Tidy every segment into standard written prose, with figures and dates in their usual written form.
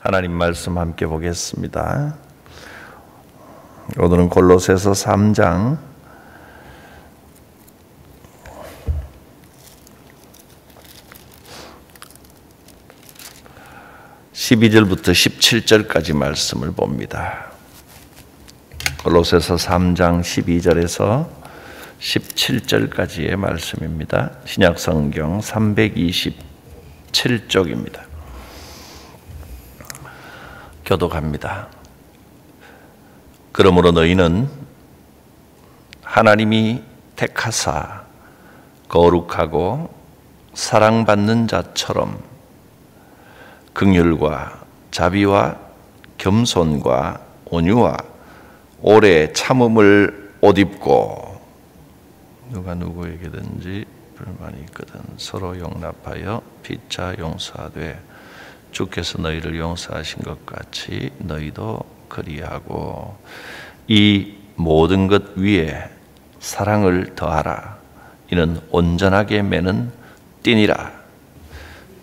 하나님 말씀 함께 보겠습니다. 오늘은 골로새서 3장 12절부터 17절까지 말씀을 봅니다. 골로새서 3장 12절에서 17절까지의 말씀입니다. 신약성경 327쪽입니다. 교독합니다. 그러므로 너희는 하나님이 택하사 거룩하고 사랑받는 자처럼 긍휼과 자비와 겸손과 온유와 오래 참음을 옷입고, 누가 누구에게든지 불만이 있거든 서로 용납하여 피차 용서하되 주께서 너희를 용서하신 것 같이 너희도 그리하고, 이 모든 것 위에 사랑을 더하라. 이는 온전하게 매는 띠니라.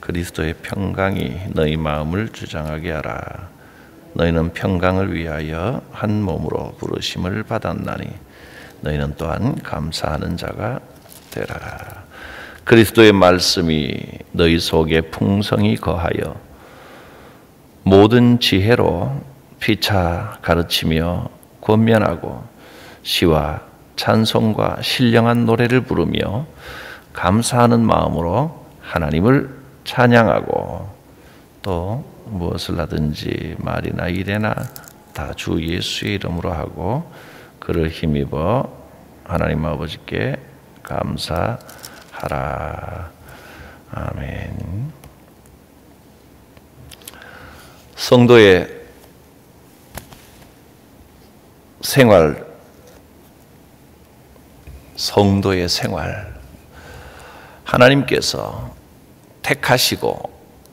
그리스도의 평강이 너희 마음을 주장하게 하라. 너희는 평강을 위하여 한 몸으로 부르심을 받았나니 너희는 또한 감사하는 자가 되라. 그리스도의 말씀이 너희 속에 풍성히 거하여 모든 지혜로 피차 가르치며 권면하고 시와 찬송과 신령한 노래를 부르며 감사하는 마음으로 하나님을 찬양하고, 또 무엇을 하든지 말이나 일에나 다 주 예수의 이름으로 하고 그를 힘입어 하나님 아버지께 감사하라. 아멘. 성도의 생활, 하나님께서 택하시고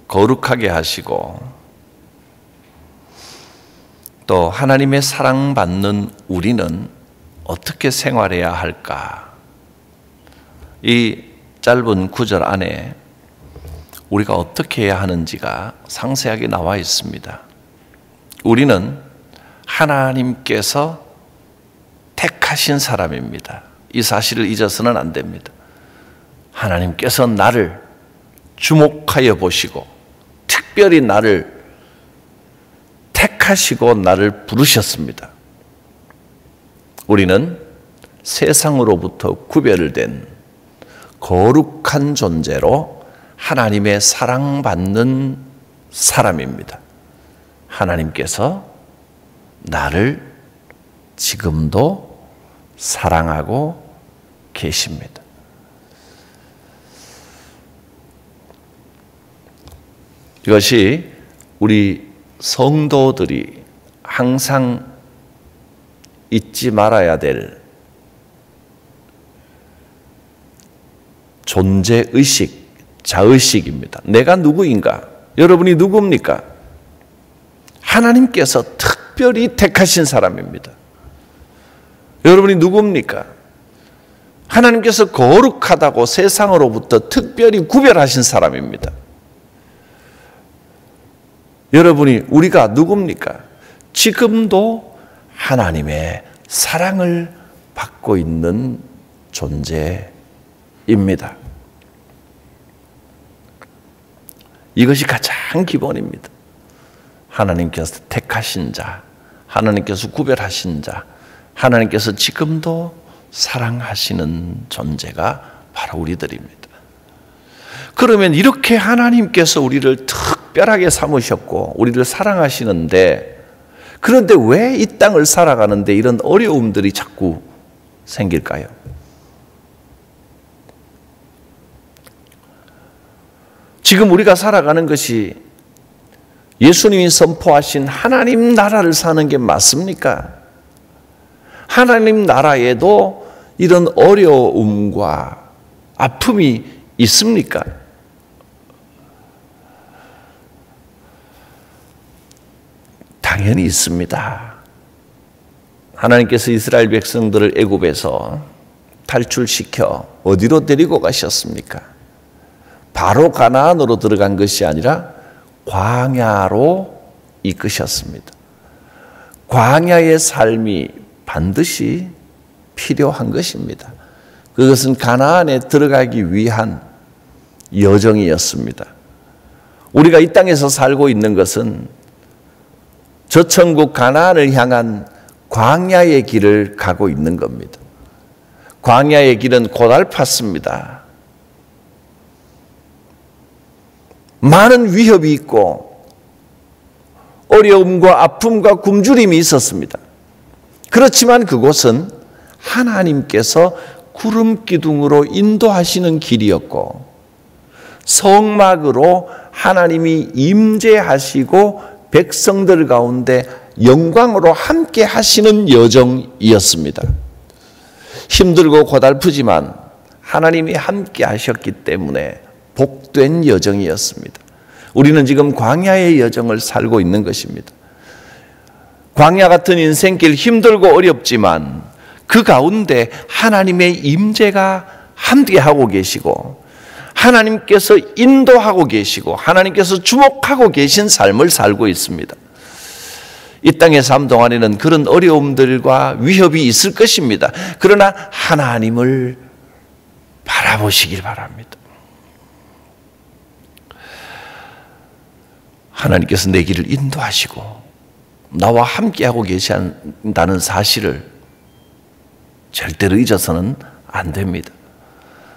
거룩하게 하시고 또 하나님의 사랑받는 우리는 어떻게 생활해야 할까? 이 짧은 구절 안에 우리가 어떻게 해야 하는지가 상세하게 나와 있습니다. 우리는 하나님께서 택하신 사람입니다. 이 사실을 잊어서는 안 됩니다. 하나님께서 나를 주목하여 보시고 특별히 나를 택하시고 나를 부르셨습니다. 우리는 세상으로부터 구별된 거룩한 존재로 하나님의 사랑받는 사람입니다. 하나님께서 나를 지금도 사랑하고 계십니다. 이것이 우리 성도들이 항상 잊지 말아야 될 존재의식, 자의식입니다. 내가 누구인가? 여러분이 누굽니까? 하나님께서 특별히 택하신 사람입니다. 여러분이 누굽니까? 하나님께서 거룩하다고 세상으로부터 특별히 구별하신 사람입니다. 여러분이, 우리가 누굽니까? 지금도 하나님의 사랑을 받고 있는 존재입니다. 이것이 가장 기본입니다. 하나님께서 택하신 자, 하나님께서 구별하신 자, 하나님께서 지금도 사랑하시는 존재가 바로 우리들입니다. 그러면 이렇게 하나님께서 우리를 특별하게 삼으셨고 우리를 사랑하시는데, 그런데 왜 이 땅을 살아가는데 이런 어려움들이 자꾸 생길까요? 지금 우리가 살아가는 것이 예수님이 선포하신 하나님 나라를 사는 게 맞습니까? 하나님 나라에도 이런 어려움과 아픔이 있습니까? 당연히 있습니다. 하나님께서 이스라엘 백성들을 애굽에서 탈출시켜 어디로 데리고 가셨습니까? 바로 가나안으로 들어간 것이 아니라 광야로 이끄셨습니다. 광야의 삶이 반드시 필요한 것입니다. 그것은 가나안에 들어가기 위한 여정이었습니다. 우리가 이 땅에서 살고 있는 것은 저 천국 가나안을 향한 광야의 길을 가고 있는 겁니다. 광야의 길은 고달팠습니다. 많은 위협이 있고 어려움과 아픔과 굶주림이 있었습니다. 그렇지만 그곳은 하나님께서 구름 기둥으로 인도하시는 길이었고 성막으로 하나님이 임재하시고 백성들 가운데 영광으로 함께 하시는 여정이었습니다. 힘들고 고달프지만 하나님이 함께 하셨기 때문에 복된 여정이었습니다. 우리는 지금 광야의 여정을 살고 있는 것입니다. 광야 같은 인생길 힘들고 어렵지만 그 가운데 하나님의 임재가 함께하고 계시고 하나님께서 인도하고 계시고 하나님께서 주목하고 계신 삶을 살고 있습니다. 이 땅의 삶 동안에는 그런 어려움들과 위협이 있을 것입니다. 그러나 하나님을 바라보시길 바랍니다. 하나님께서 내 길을 인도하시고 나와 함께하고 계신다는 사실을 절대로 잊어서는 안 됩니다.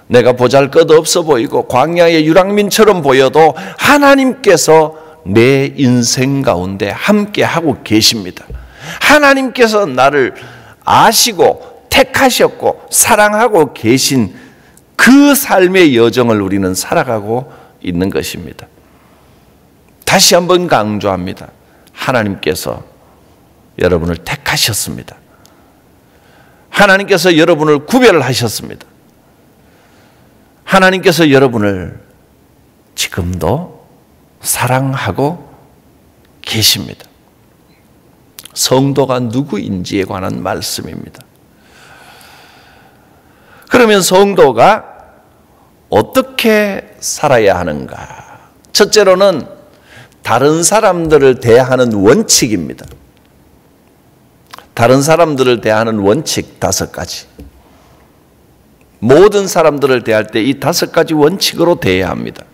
내가 보잘것없어 보이고 광야의 유랑민처럼 보여도 하나님께서 내 인생 가운데 함께하고 계십니다. 하나님께서 나를 아시고 택하셨고 사랑하고 계신 그 삶의 여정을 우리는 살아가고 있는 것입니다. 다시 한번 강조합니다. 하나님께서 여러분을 택하셨습니다. 하나님께서 여러분을 구별하셨습니다. 하나님께서 여러분을 지금도 사랑하고 계십니다. 성도가 누구인지에 관한 말씀입니다. 그러면 성도가 어떻게 살아야 하는가? 첫째로는 다른 사람들을 대하는 원칙입니다. 다른 사람들을 대하는 원칙 5가지. 모든 사람들을 대할 때 이 5가지 원칙으로 대해야 합니다.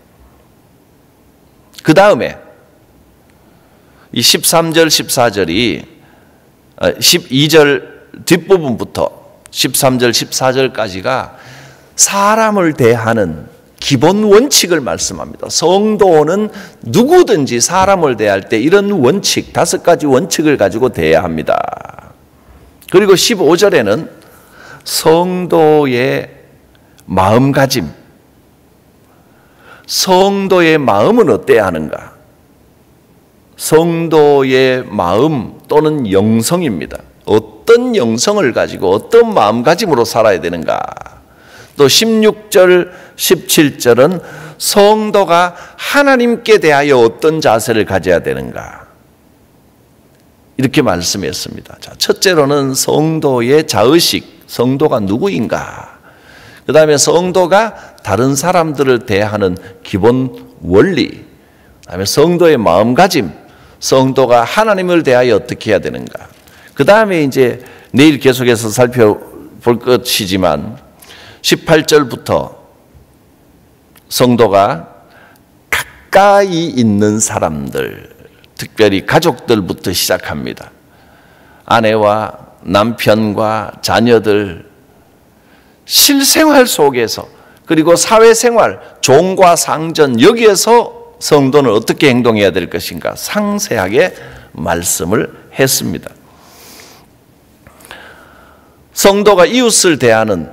그 다음에 이 13절, 14절이 12절 뒷부분부터 13절, 14절까지가 사람을 대하는 기본 원칙을 말씀합니다. 성도는 누구든지 사람을 대할 때 이런 원칙, 5가지 원칙을 가지고 대해야 합니다. 그리고 15절에는 성도의 마음가짐, 성도의 마음은 어때야 하는가? 성도의 마음 또는 영성입니다. 어떤 영성을 가지고 어떤 마음가짐으로 살아야 되는가? 또 16절, 17절은 성도가 하나님께 대하여 어떤 자세를 가져야 되는가? 이렇게 말씀했습니다. 자, 첫째로는 성도의 자의식, 성도가 누구인가? 그 다음에 성도가 다른 사람들을 대하는 기본 원리, 그 다음에 성도의 마음가짐, 성도가 하나님을 대하여 어떻게 해야 되는가? 그 다음에 이제 내일 계속해서 살펴볼 것이지만 18절부터 성도가 가까이 있는 사람들, 특별히 가족들부터 시작합니다. 아내와 남편과 자녀들, 실생활 속에서 그리고 사회생활, 종과 상전 여기에서 성도는 어떻게 행동해야 될 것인가 상세하게 말씀을 했습니다. 성도가 이웃을 대하는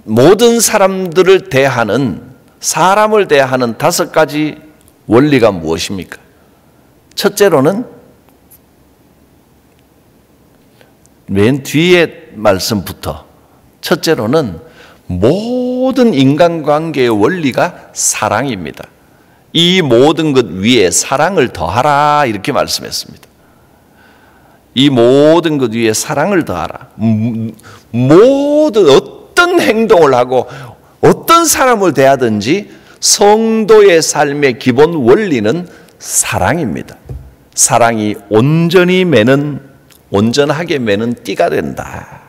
모든 사람들을 대하는 사람을 대하는 5가지 원리가 무엇입니까? 첫째로는 맨 뒤에 말씀부터 첫째로는 모든 인간관계의 원리가 사랑입니다. 이 모든 것 위에 사랑을 더하라 이렇게 말씀했습니다. 이 모든 것 위에 사랑을 더하라. 모든 어떤 행동을 하고 어떤 사람을 대하든지 성도의 삶의 기본 원리는 사랑입니다. 사랑이 온전하게 매는 띠가 된다.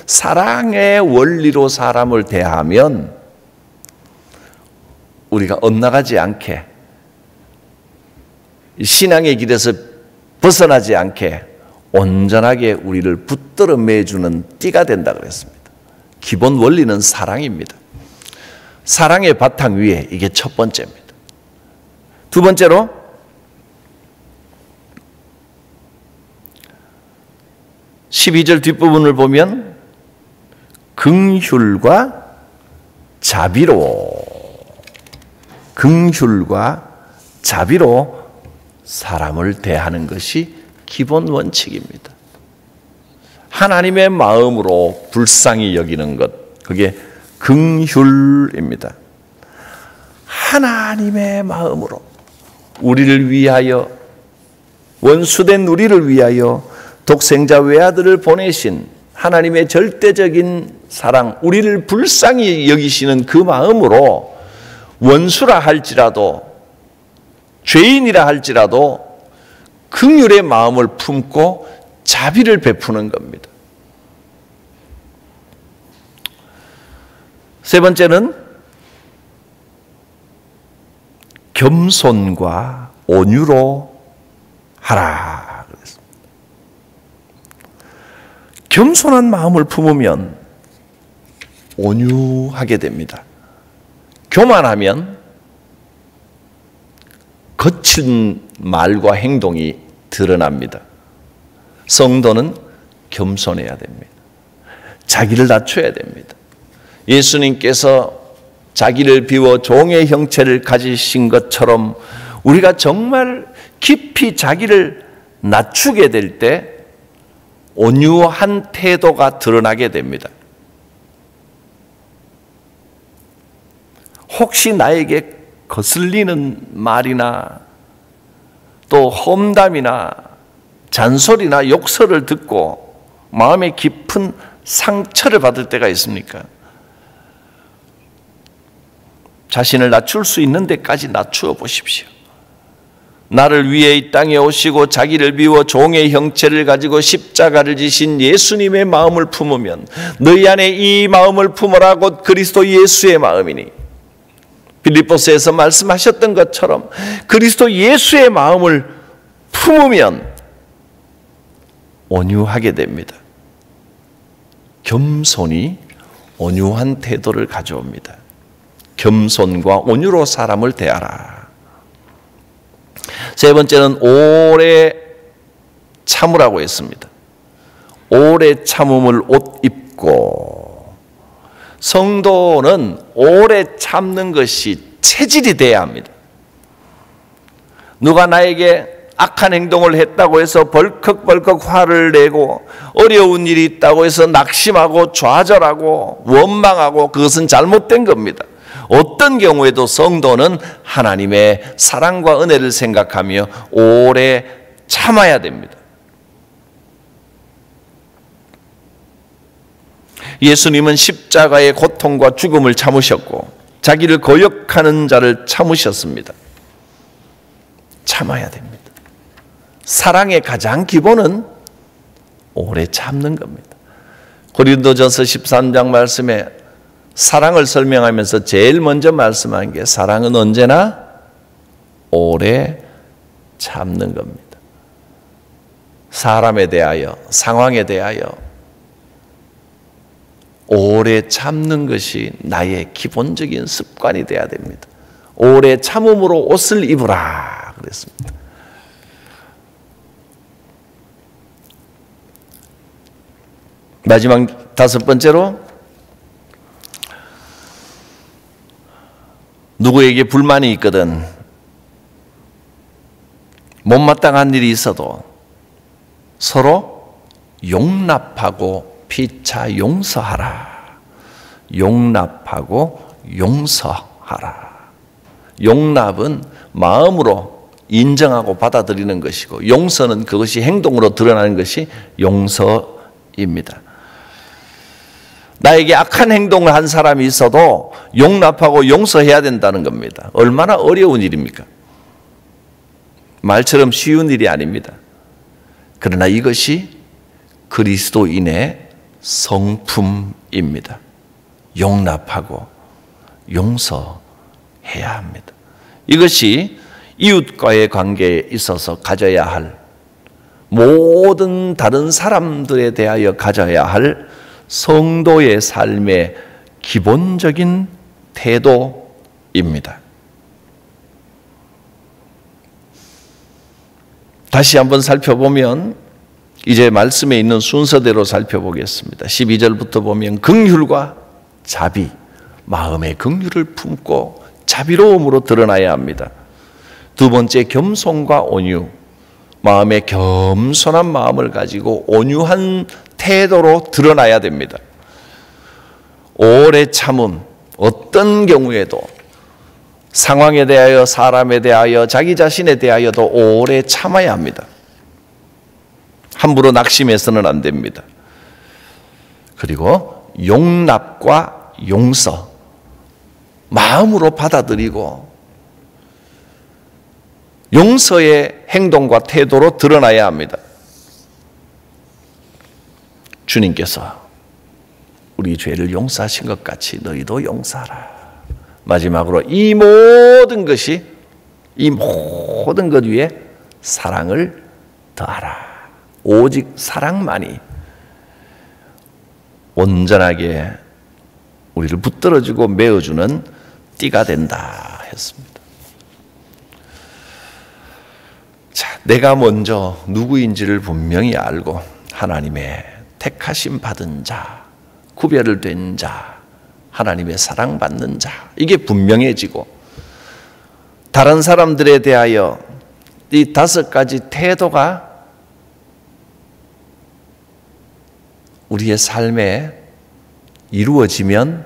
사랑의 원리로 사람을 대하면 우리가 엇나가지 않게, 신앙의 길에서 벗어나지 않게 온전하게 우리를 붙들어 매주는 띠가 된다 그랬습니다. 기본 원리는 사랑입니다. 사랑의 바탕 위에 이게 첫 번째입니다. 두 번째로 (12절) 뒷부분을 보면 긍휼과 자비로 사람을 대하는 것이 기본 원칙입니다. 하나님의 마음으로 불쌍히 여기는 것, 그게 긍휼입니다. 하나님의 마음으로 우리를 위하여, 원수된 우리를 위하여 독생자 외아들을 보내신 하나님의 절대적인 사랑, 우리를 불쌍히 여기시는 그 마음으로 원수라 할지라도, 죄인이라 할지라도 긍휼의 마음을 품고 자비를 베푸는 겁니다. 세 번째는 겸손과 온유로 하라 그랬습니다. 겸손한 마음을 품으면 온유하게 됩니다. 교만하면 거친 말과 행동이 드러납니다. 성도는 겸손해야 됩니다. 자기를 낮춰야 됩니다. 예수님께서 자기를 비워 종의 형체를 가지신 것처럼 우리가 정말 깊이 자기를 낮추게 될 때 온유한 태도가 드러나게 됩니다. 혹시 나에게 거슬리는 말이나 또 험담이나 잔소리나 욕설을 듣고 마음에 깊은 상처를 받을 때가 있습니까? 자신을 낮출 수 있는 데까지 낮추어 보십시오. 나를 위해 이 땅에 오시고 자기를 비워 종의 형체를 가지고 십자가를 지신 예수님의 마음을 품으면 너희 안에 이 마음을 품으라 곧 그리스도 예수의 마음이니, 빌립보서에서 말씀하셨던 것처럼 그리스도 예수의 마음을 품으면 온유하게 됩니다. 겸손이 온유한 태도를 가져옵니다. 겸손과 온유로 사람을 대하라. 세 번째는 오래 참으라고 했습니다. 오래 참음을 옷 입고, 성도는 오래 참는 것이 체질이 돼야 합니다. 누가 나에게 악한 행동을 했다고 해서 벌컥벌컥 화를 내고 어려운 일이 있다고 해서 낙심하고 좌절하고 원망하고 그것은 잘못된 겁니다. 어떤 경우에도 성도는 하나님의 사랑과 은혜를 생각하며 오래 참아야 됩니다. 예수님은 십자가의 고통과 죽음을 참으셨고 자기를 거역하는 자를 참으셨습니다. 참아야 됩니다. 사랑의 가장 기본은 오래 참는 겁니다. 고린도전서 13장 말씀에 사랑을 설명하면서 제일 먼저 말씀한 게 사랑은 언제나 오래 참는 겁니다. 사람에 대하여, 상황에 대하여 오래 참는 것이 나의 기본적인 습관이 되어야 됩니다. 오래 참음으로 옷을 입으라 그랬습니다. 마지막 다섯 번째로, 누구에게 불만이 있거든 못마땅한 일이 있어도 서로 용납하고 피차 용서하라. 용납하고 용서하라. 용납은 마음으로 인정하고 받아들이는 것이고, 용서는 그것이 행동으로 드러나는 것이 용서입니다. 나에게 악한 행동을 한 사람이 있어도 용납하고 용서해야 된다는 겁니다. 얼마나 어려운 일입니까? 말처럼 쉬운 일이 아닙니다. 그러나 이것이 그리스도인의 성품입니다. 용납하고 용서해야 합니다. 이것이 이웃과의 관계에 있어서 가져야 할, 모든 다른 사람들에 대하여 가져야 할 성도의 삶의 기본적인 태도입니다. 다시 한번 살펴보면 이제 말씀에 있는 순서대로 살펴보겠습니다. 12절부터 보면 긍휼과 자비, 마음의 긍휼을 품고 자비로움으로 드러나야 합니다. 두 번째, 겸손과 온유, 마음의 겸손한 마음을 가지고 온유한 태도로 드러나야 됩니다. 오래 참음, 어떤 경우에도 상황에 대하여, 사람에 대하여, 자기 자신에 대하여도 오래 참아야 합니다. 함부로 낙심해서는 안 됩니다. 그리고 용납과 용서, 마음으로 받아들이고 용서의 행동과 태도로 드러나야 합니다. 주님께서 우리 죄를 용서하신 것 같이 너희도 용서하라. 마지막으로 이 모든 것 위에 사랑을 더하라. 오직 사랑만이 온전하게 우리를 붙들어주고 메어주는 띠가 된다 했습니다. 자, 내가 먼저 누구인지를 분명히 알고 하나님의 택하심 받은 자, 구별을 된 자, 하나님의 사랑받는 자, 이게 분명해지고 다른 사람들에 대하여 이 5가지 태도가 우리의 삶에 이루어지면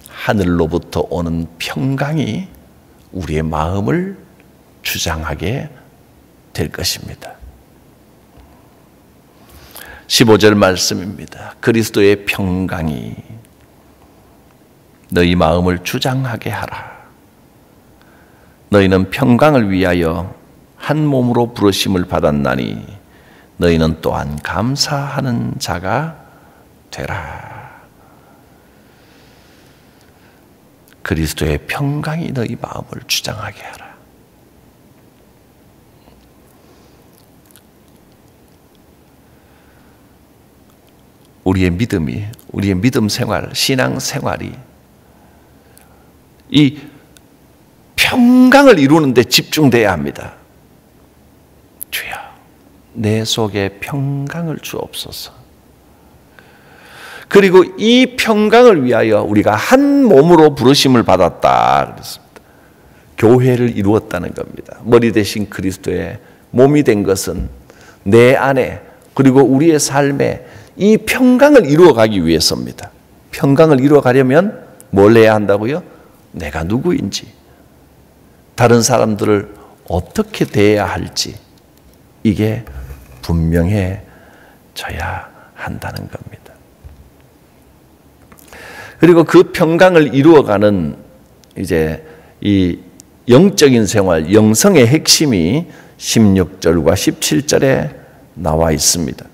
하늘로부터 오는 평강이 우리의 마음을 주장하게 될 것입니다. 15절 말씀입니다. 그리스도의 평강이 너희 마음을 주장하게 하라. 너희는 평강을 위하여 한 몸으로 부르심을 받았나니 너희는 또한 감사하는 자가 되라. 그리스도의 평강이 너희 마음을 주장하게 하라. 우리의 믿음 생활, 신앙 생활이 이 평강을 이루는 데 집중돼야 합니다. 주여, 내 속에 평강을 주옵소서. 그리고 이 평강을 위하여 우리가 한 몸으로 부르심을 받았다 그랬습니다. 교회를 이루었다는 겁니다. 머리 대신 그리스도의 몸이 된 것은 내 안에, 그리고 우리의 삶에 이 평강을 이루어가기 위해서입니다. 평강을 이루어가려면 뭘 해야 한다고요? 내가 누구인지, 다른 사람들을 어떻게 대해야 할지, 이게 분명해져야 한다는 겁니다. 그리고 그 평강을 이루어가는 이제 이 영적인 생활, 영성의 핵심이 16절과 17절에 나와 있습니다.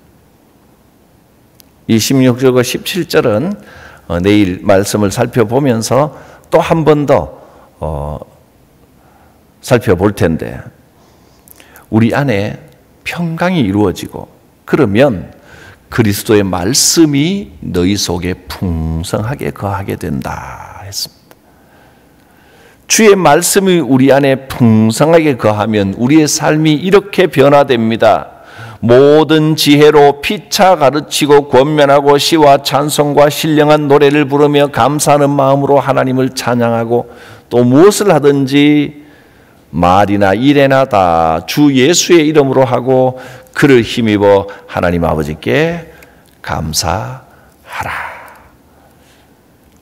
이 16절과 17절은 내일 말씀을 살펴보면서 또 한 번 더 살펴볼 텐데, 우리 안에 평강이 이루어지고 그러면 그리스도의 말씀이 너희 속에 풍성하게 거하게 된다 했습니다. 주의 말씀이 우리 안에 풍성하게 거하면 우리의 삶이 이렇게 변화됩니다. 모든 지혜로 피차 가르치고 권면하고 시와 찬송과 신령한 노래를 부르며 감사하는 마음으로 하나님을 찬양하고, 또 무엇을 하든지 말이나 일에나 다 주 예수의 이름으로 하고 그를 힘입어 하나님 아버지께 감사하라.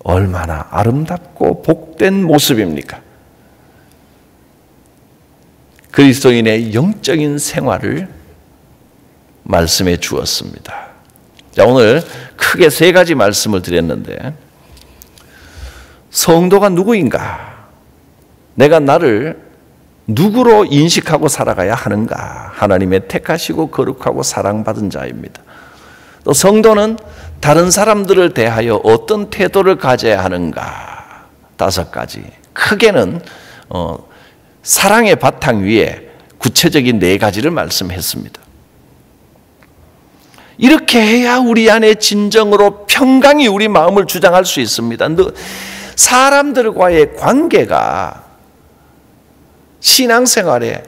얼마나 아름답고 복된 모습입니까? 그리스도인의 영적인 생활을 말씀해 주었습니다. 자, 오늘 크게 3가지 말씀을 드렸는데, 성도가 누구인가? 내가 나를 누구로 인식하고 살아가야 하는가? 하나님의 택하시고 거룩하고 사랑받은 자입니다. 또 성도는 다른 사람들을 대하여 어떤 태도를 가져야 하는가? 5가지. 크게는 사랑의 바탕 위에 구체적인 4가지를 말씀했습니다. 이렇게 해야 우리 안에 진정으로 평강이 우리 마음을 주장할 수 있습니다. 사람들과의 관계가 신앙생활에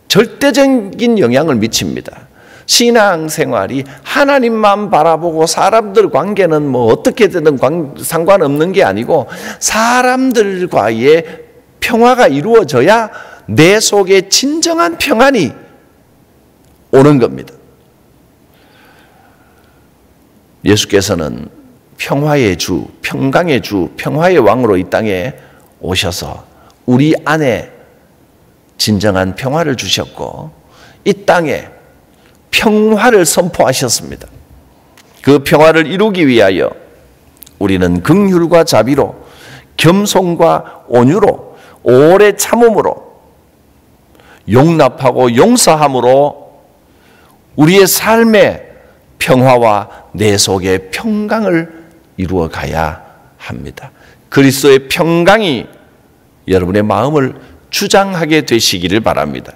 절대적인 영향을 미칩니다. 신앙생활이 하나님만 바라보고 사람들 관계는 뭐 어떻게 되든 상관없는 게 아니고 사람들과의 평화가 이루어져야 내 속에 진정한 평안이 오는 겁니다. 예수께서는 평화의 주, 평강의 주, 평화의 왕으로 이 땅에 오셔서 우리 안에 진정한 평화를 주셨고 이 땅에 평화를 선포하셨습니다. 그 평화를 이루기 위하여 우리는 긍휼과 자비로, 겸손과 온유로, 오래 참음으로, 용납하고 용서함으로 우리의 삶의 평화와 내 속의 평강을 이루어 가야 합니다. 그리스도의 평강이 여러분의 마음을 주장하게 되시기를 바랍니다.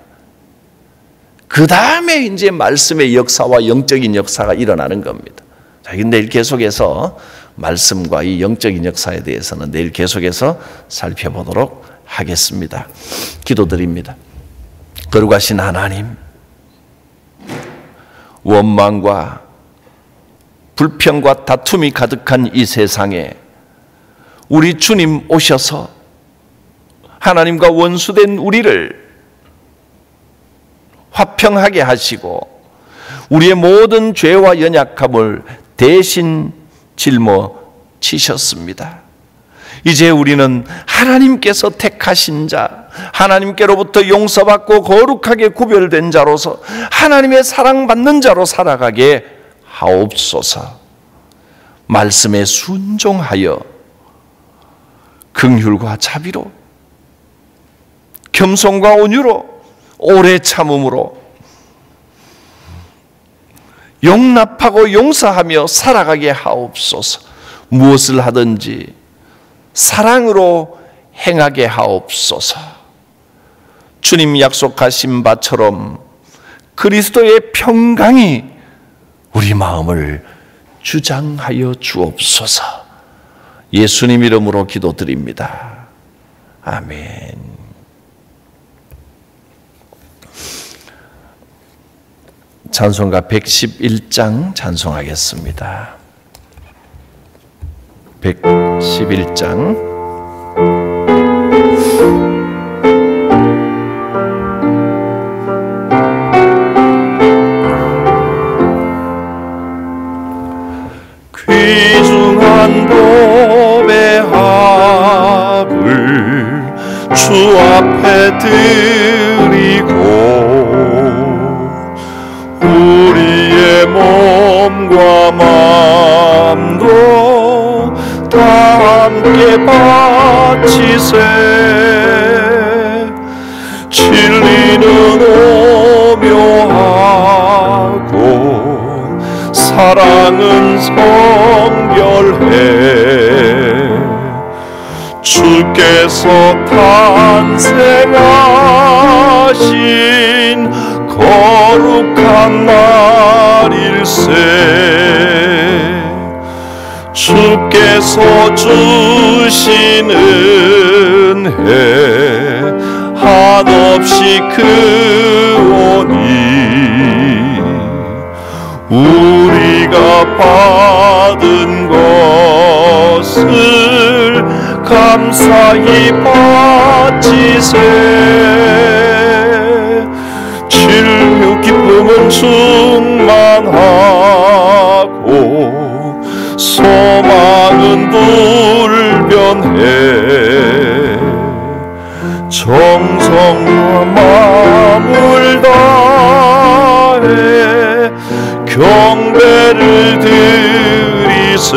그 다음에 이제 말씀의 역사와 영적인 역사가 일어나는 겁니다. 자, 내일 계속해서 말씀과 이 영적인 역사에 대해서는 내일 계속해서 살펴보도록 하겠습니다. 기도드립니다. 거룩하신 하나님, 원망과 불평과 다툼이 가득한 이 세상에 우리 주님 오셔서 하나님과 원수된 우리를 화평하게 하시고 우리의 모든 죄와 연약함을 대신 짊어지셨습니다. 이제 우리는 하나님께서 택하신 자, 하나님께로부터 용서받고 거룩하게 구별된 자로서 하나님의 사랑받는 자로 살아가게 하옵소서. 말씀에 순종하여 긍휼과 자비로, 겸손과 온유로, 오래 참음으로 용납하고 용서하며 살아가게 하옵소서. 무엇을 하든지 사랑으로 행하게 하옵소서. 주님 약속하신 바처럼 그리스도의 평강이 우리 마음을 주장하여 주옵소서. 예수님 이름으로 기도드립니다. 아멘. 찬송가 111장 찬송하겠습니다. 111장 귀중한 법의 합을 주 앞에 드리고 우리의 몸과 마음도 다 함께 바치세. 진리는 오묘하고 사랑은 성결해. 주께서 탄생하신 거룩한 날일세. 주께서 주신 은혜 한없이 크오니 우리가 받은 것을 감사히 바치세. 진류 기쁨은 충만하고 소망은 불변해. 정성과 마음을 다해 경배를 드리세.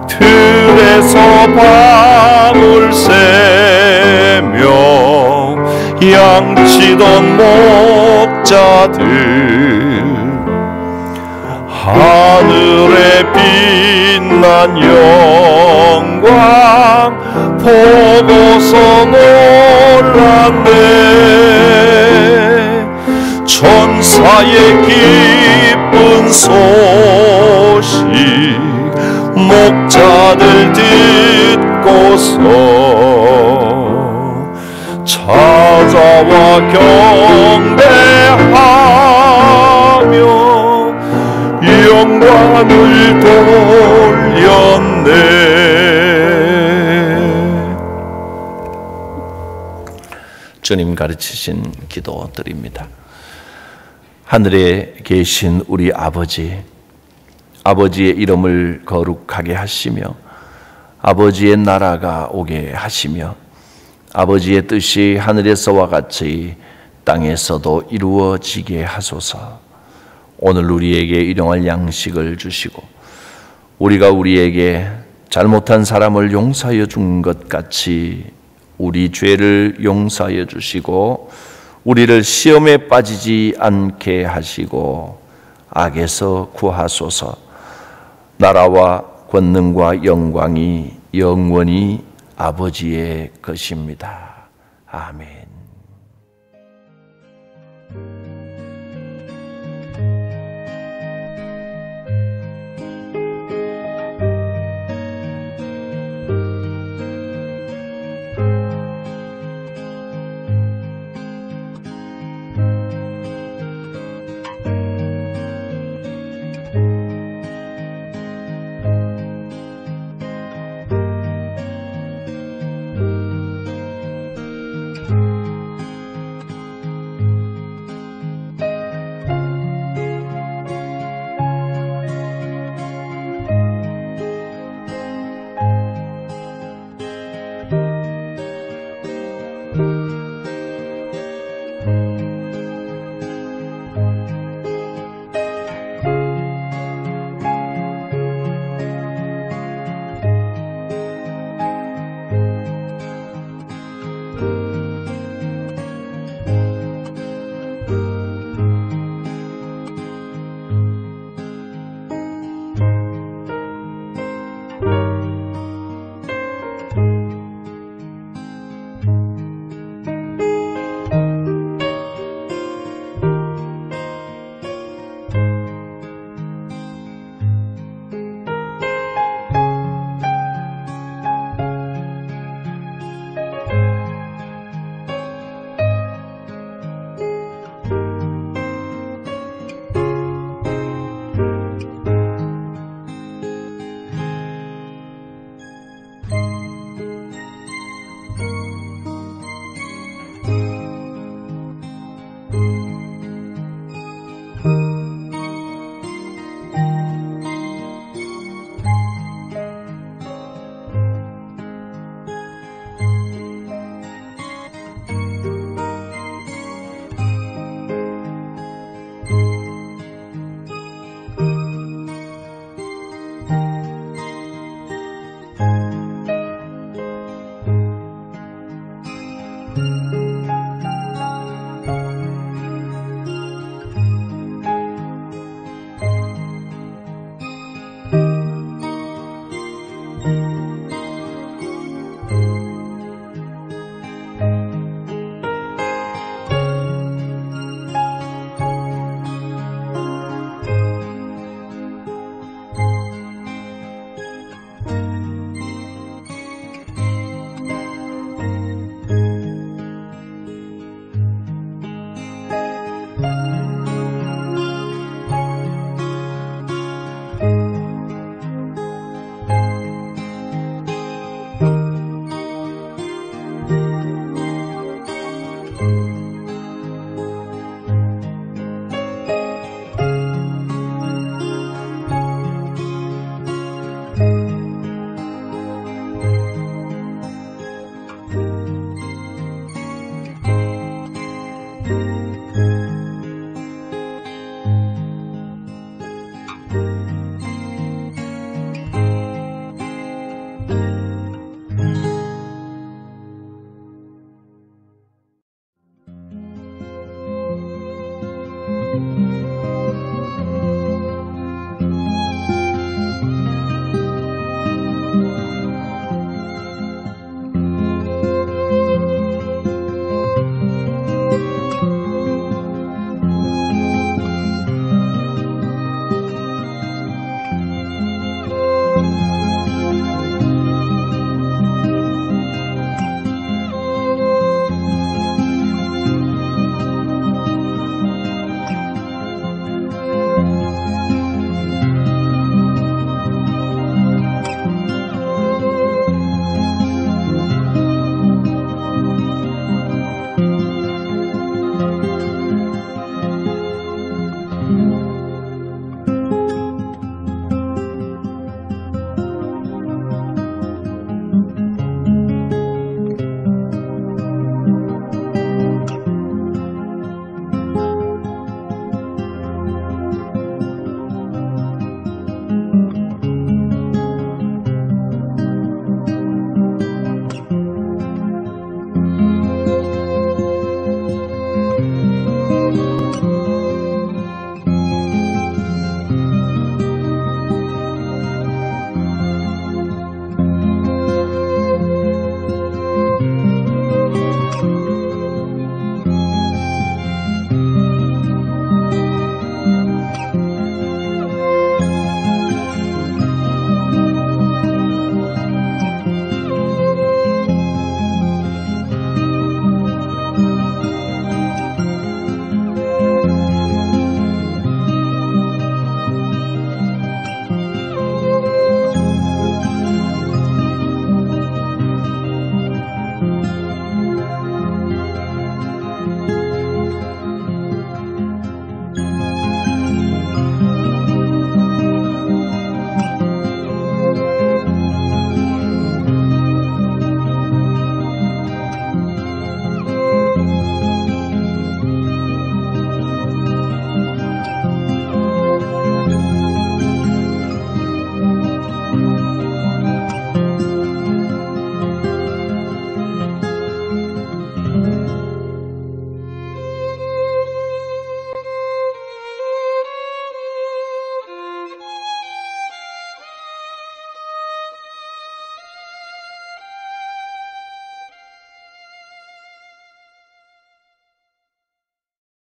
들에서 밤을 새며 양치던 목자들 하늘에 빛난 영광 보고서 놀랐네. 천사의 기쁜 소식 목자들 듣고서 찾아와 경배하며 영광을 돌렸네. 주님 가르치신 기도 드립니다. 하늘에 계신 우리 아버지, 아버지의 이름을 거룩하게 하시며 아버지의 나라가 오게 하시며 아버지의 뜻이 하늘에서와 같이 땅에서도 이루어지게 하소서. 오늘 우리에게 일용할 양식을 주시고 우리가 우리에게 잘못한 사람을 용서하여 준 것 같이 우리 죄를 용서하여 주시고 우리를 시험에 빠지지 않게 하시고 악에서 구하소서. 나라와 권능과 영광이 영원히 아버지의 것입니다. 아멘.